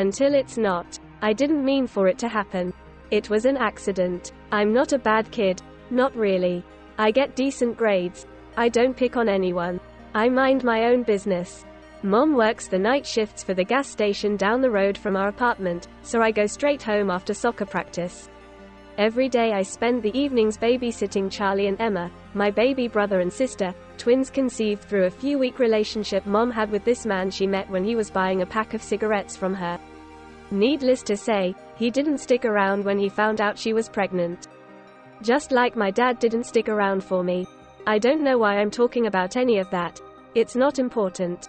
Until it's not. I didn't mean for it to happen. It was an accident. I'm not a bad kid. Not really. I get decent grades. I don't pick on anyone. I mind my own business. Mom works the night shifts for the gas station down the road from our apartment, so I go straight home after soccer practice. Every day I spend the evenings babysitting Charlie and Emma, my baby brother and sister, twins conceived through a few-week relationship Mom had with this man she met when he was buying a pack of cigarettes from her. Needless to say, he didn't stick around when he found out she was pregnant. Just like my dad didn't stick around for me. I don't know why I'm talking about any of that. It's not important.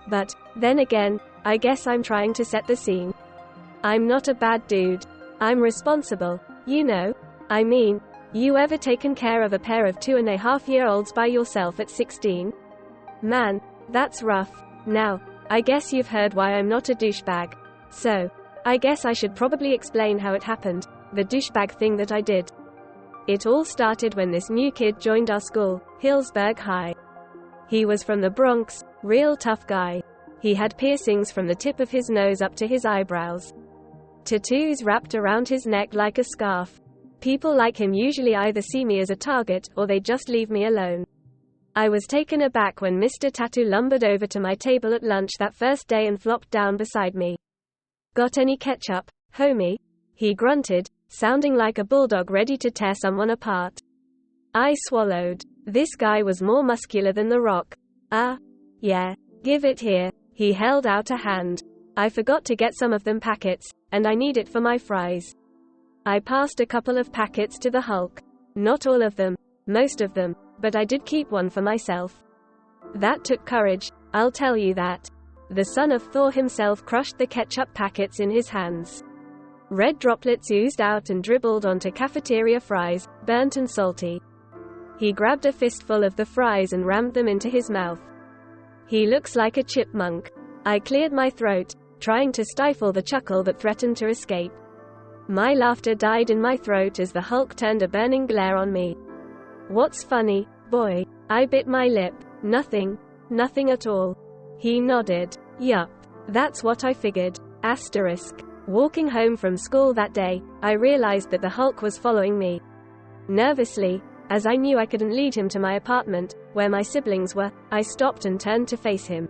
But, then again, I guess I'm trying to set the scene. I'm not a bad dude. I'm responsible. You know. I mean, you ever taken care of a pair of 2.5-year-olds by yourself at 16? Man, that's rough. Now, I guess you've heard why I'm not a douchebag. So, I guess I should probably explain how it happened, the douchebag thing that I did. It all started when this new kid joined our school, Hillsburg High. He was from the Bronx, real tough guy. He had piercings from the tip of his nose up to his eyebrows. Tattoos wrapped around his neck like a scarf. People like him usually either see me as a target, or they just leave me alone. I was taken aback when Mr. Tattoo lumbered over to my table at lunch that first day and flopped down beside me. "Got any ketchup, homie?" he grunted, sounding like a bulldog ready to tear someone apart. I swallowed. This guy was more muscular than The Rock. Yeah. Give it here. He held out a hand. I forgot to get some of them packets, and I need it for my fries. I passed a couple of packets to the Hulk. Not all of them, most of them, but I did keep one for myself. That took courage, I'll tell you that. The son of Thor himself crushed the ketchup packets in his hands. Red droplets oozed out and dribbled onto cafeteria fries, burnt and salty. He grabbed a fistful of the fries and rammed them into his mouth. He looks like a chipmunk. I cleared my throat, trying to stifle the chuckle that threatened to escape. My laughter died in my throat as the Hulk turned a burning glare on me. "What's funny, boy?" I bit my lip. Nothing at all. He nodded. "Yup. That's what I figured." Asterisk. Walking home from school that day, I realized that the Hulk was following me. Nervously, as I knew I couldn't lead him to my apartment, where my siblings were, I stopped and turned to face him.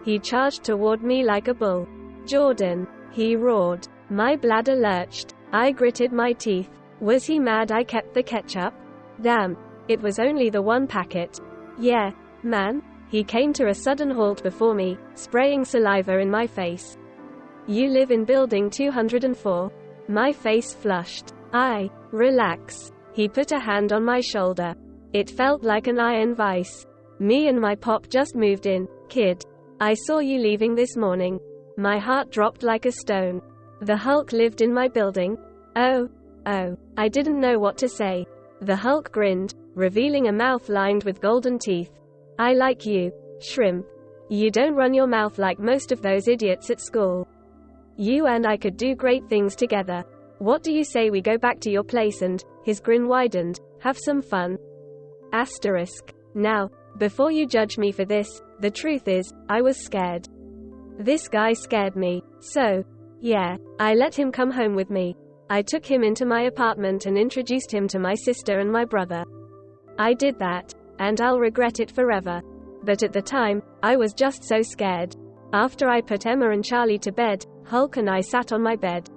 He charged toward me like a bull. "Jordan," he roared. My bladder lurched. I gritted my teeth. Was he mad I kept the ketchup? Damn, it was only the one packet. "Yeah, man." He came to a sudden halt before me, spraying saliva in my face. "You live in building 204? My face flushed. Relax. He put a hand on my shoulder. It felt like an iron vice. "Me and my pop just moved in, kid. I saw you leaving this morning." My heart dropped like a stone. The Hulk lived in my building? Oh. I didn't know what to say. The Hulk grinned, revealing a mouth lined with golden teeth. "I like you, shrimp. You don't run your mouth like most of those idiots at school. You and I could do great things together. What do you say we go back to your place and," his grin widened, "have some fun?" Asterisk. Now, before you judge me for this, the truth is, I was scared. This guy scared me. So, yeah, I let him come home with me. I took him into my apartment and introduced him to my sister and my brother. I did that, and I'll regret it forever. But at the time, I was just so scared. After I put Emma and Charlie to bed, Hulk and I sat on my bed.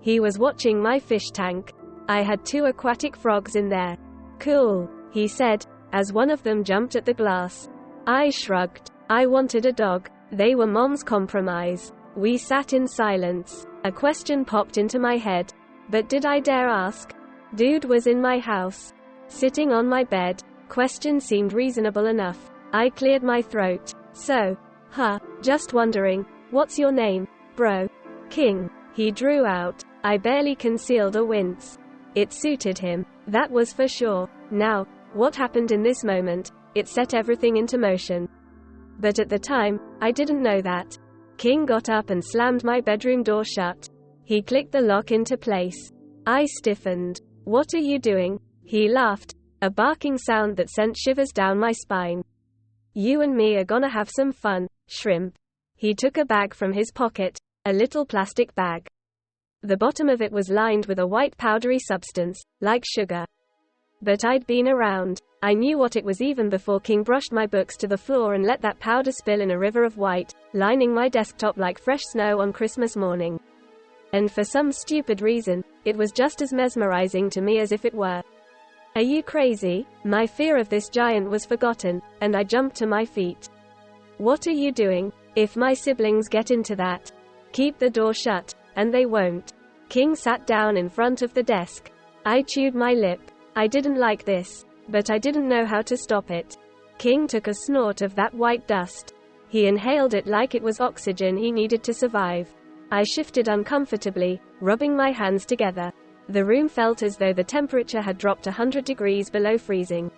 He was watching my fish tank. I had 2 aquatic frogs in there. "Cool," he said, as one of them jumped at the glass. I shrugged. I wanted a dog. They were Mom's compromise. We sat in silence. A question popped into my head. But did I dare ask? Dude was in my house, sitting on my bed. Question seemed reasonable enough. I cleared my throat. "So, just wondering, what's your name, bro?" "King." He drew out. I barely concealed a wince. It suited him. That was for sure. Now, what happened in this moment? It set everything into motion. But at the time, I didn't know that. King got up and slammed my bedroom door shut. He clicked the lock into place. I stiffened. "What are you doing?" He laughed, a barking sound that sent shivers down my spine. "You and me are gonna have some fun, shrimp." He took a bag from his pocket, A little plastic bag. The bottom of it was lined with a white powdery substance, like sugar. But I'd been around. I knew what it was even before King brushed my books to the floor and let that powder spill in a river of white, lining my desktop like fresh snow on Christmas morning. And for some stupid reason, it was just as mesmerizing to me as if it were. Are you crazy? My fear of this giant was forgotten, and I jumped to my feet. What are you doing? If my siblings get into that, keep the door shut, and they won't. King sat down in front of the desk. I chewed my lip. I didn't like this, but I didn't know how to stop it. King took a snort of that white dust. He inhaled it like it was oxygen he needed to survive. I shifted uncomfortably, rubbing my hands together. The room felt as though the temperature had dropped 100 degrees below freezing.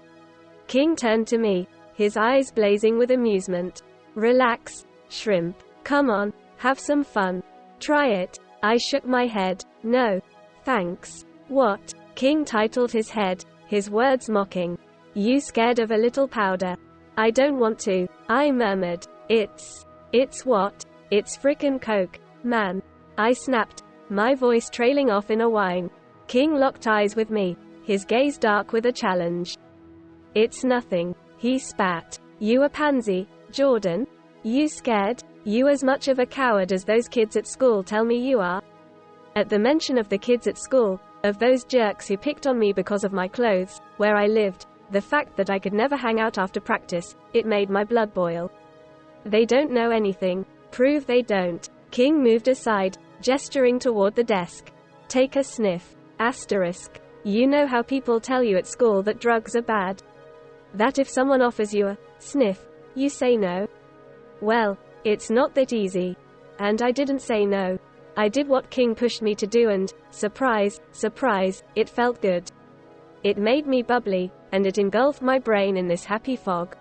King turned to me, his eyes blazing with amusement. Relax, shrimp. Come on, have some fun. Try it. I shook my head. No. Thanks. What? King titled his head, his words mocking. You scared of a little powder? I don't want to, I murmured. It's what? It's frickin' Coke, man. I snapped, my voice trailing off in a whine. King locked eyes with me, his gaze dark with a challenge. It's nothing, he spat. You a pansy, Jordan? You scared? You as much of a coward as those kids at school tell me you are? At the mention of the kids at school, of those jerks who picked on me because of my clothes, where I lived, the fact that I could never hang out after practice, it made my blood boil. They don't know anything. Prove they don't. King moved aside, gesturing toward the desk. Take a sniff. Asterisk. You know how people tell you at school that drugs are bad? That if someone offers you a sniff, you say no? Well, it's not that easy. And I didn't say no. I did what King pushed me to do and, surprise, surprise, it felt good. It made me bubbly, and it engulfed my brain in this happy fog.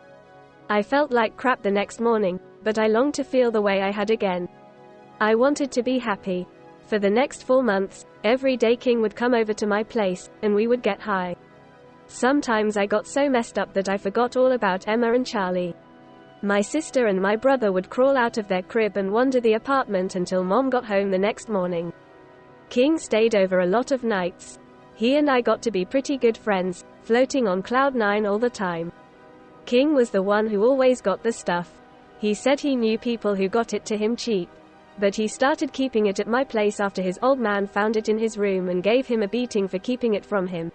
I felt like crap the next morning, but I longed to feel the way I had again. I wanted to be happy. For the next 4 months, every day King would come over to my place, and we would get high. Sometimes I got so messed up that I forgot all about Emma and Charlie. My sister and my brother would crawl out of their crib and wander the apartment until Mom got home the next morning. King stayed over a lot of nights. He and I got to be pretty good friends, floating on cloud 9 all the time. King was the one who always got the stuff. He said he knew people who got it to him cheap. But he started keeping it at my place after his old man found it in his room and gave him a beating for keeping it from him.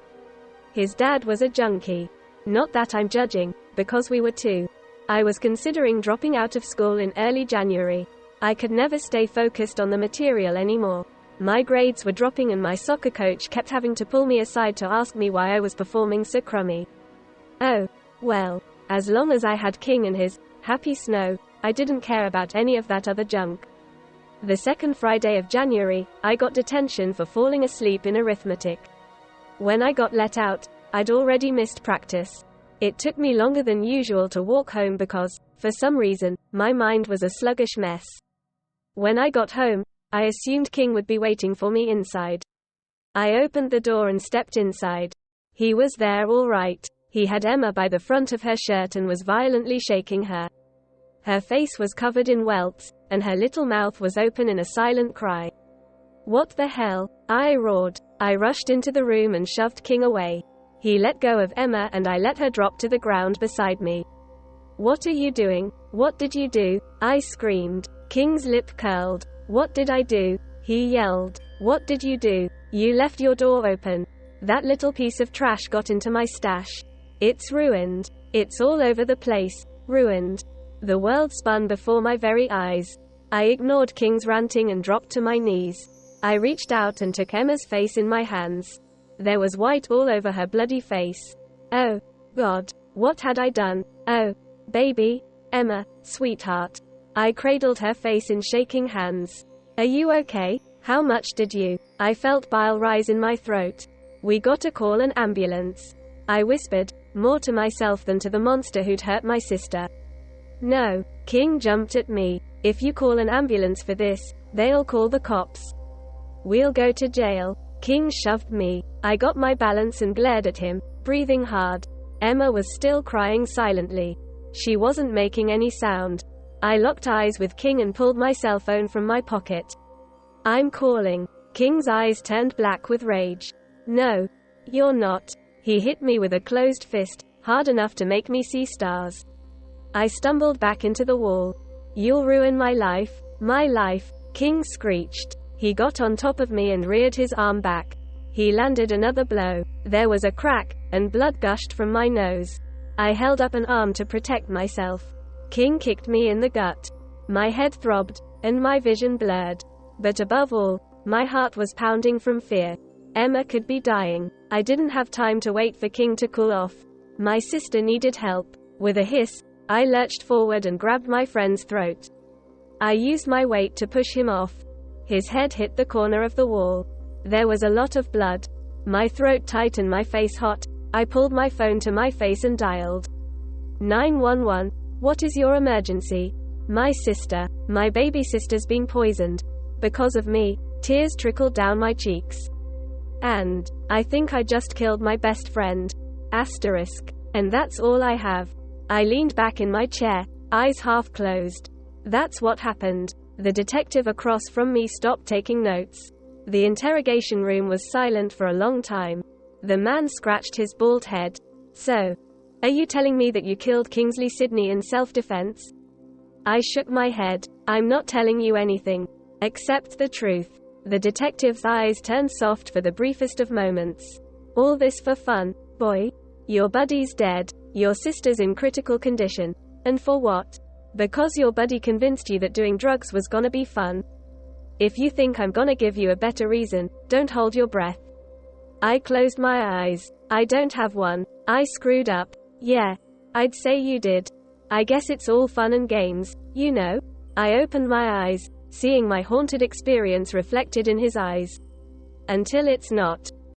His dad was a junkie. Not that I'm judging, because we were too. I was considering dropping out of school in early January. I could never stay focused on the material anymore. My grades were dropping and my soccer coach kept having to pull me aside to ask me why I was performing so crummy. Oh, well, as long as I had King and his happy snow, I didn't care about any of that other junk. The second Friday of January, I got detention for falling asleep in arithmetic. When I got let out, I'd already missed practice. It took me longer than usual to walk home because, for some reason, my mind was a sluggish mess. When I got home, I assumed King would be waiting for me inside. I opened the door and stepped inside. He was there all right. He had Emma by the front of her shirt and was violently shaking her. Her face was covered in welts, and her little mouth was open in a silent cry. What the hell? I roared. I rushed into the room and shoved King away. He let go of Emma and I let her drop to the ground beside me. What are you doing? What did you do? I screamed. King's lip curled. What did I do? He yelled. What did you do? You left your door open. That little piece of trash got into my stash. It's ruined. It's all over the place. Ruined. The world spun before my very eyes. I ignored King's ranting and dropped to my knees. I reached out and took Emma's face in my hands. There was white all over her bloody face. Oh, God, what had I done? Oh, baby, Emma, sweetheart. I cradled her face in shaking hands. Are you okay? How much did you? I felt bile rise in my throat. We got to call an ambulance. I whispered, more to myself than to the monster who'd hurt my sister. No, King jumped at me. If you call an ambulance for this, they'll call the cops. We'll go to jail. King shoved me. I got my balance and glared at him, breathing hard. Emma was still crying silently. She wasn't making any sound. I locked eyes with King and pulled my cell phone from my pocket. I'm calling. King's eyes turned black with rage. No. You're not. He hit me with a closed fist, hard enough to make me see stars. I stumbled back into the wall. You'll ruin my life. My life, King screeched. He got on top of me and reared his arm back. He landed another blow. There was a crack, and blood gushed from my nose. I held up an arm to protect myself. King kicked me in the gut. My head throbbed, and my vision blurred. But above all, my heart was pounding from fear. Emma could be dying. I didn't have time to wait for King to cool off. My sister needed help. With a hiss, I lurched forward and grabbed my friend's throat. I used my weight to push him off. His head hit the corner of the wall. There was a lot of blood. My throat tight and my face hot. I pulled my phone to my face and dialed 911. What is your emergency? My sister. My baby sister's been poisoned. Because of me. Tears trickled down my cheeks. And I think I just killed my best friend. Asterisk. And that's all I have. I leaned back in my chair, eyes half closed. That's what happened. The detective across from me stopped taking notes. The interrogation room was silent for a long time. The man scratched his bald head. So, are you telling me that you killed Kingsley Sidney in self-defense? I shook my head. I'm not telling you anything. Except the truth. The detective's eyes turned soft for the briefest of moments. All this for fun, boy? Your buddy's dead. Your sister's in critical condition. And for what? Because your buddy convinced you that doing drugs was gonna be fun. If you think I'm gonna give you a better reason, don't hold your breath. I closed my eyes. I don't have one. I screwed up. Yeah. I'd say you did. I guess it's all fun and games, you know? I opened my eyes, seeing my haunted experience reflected in his eyes. Until it's not.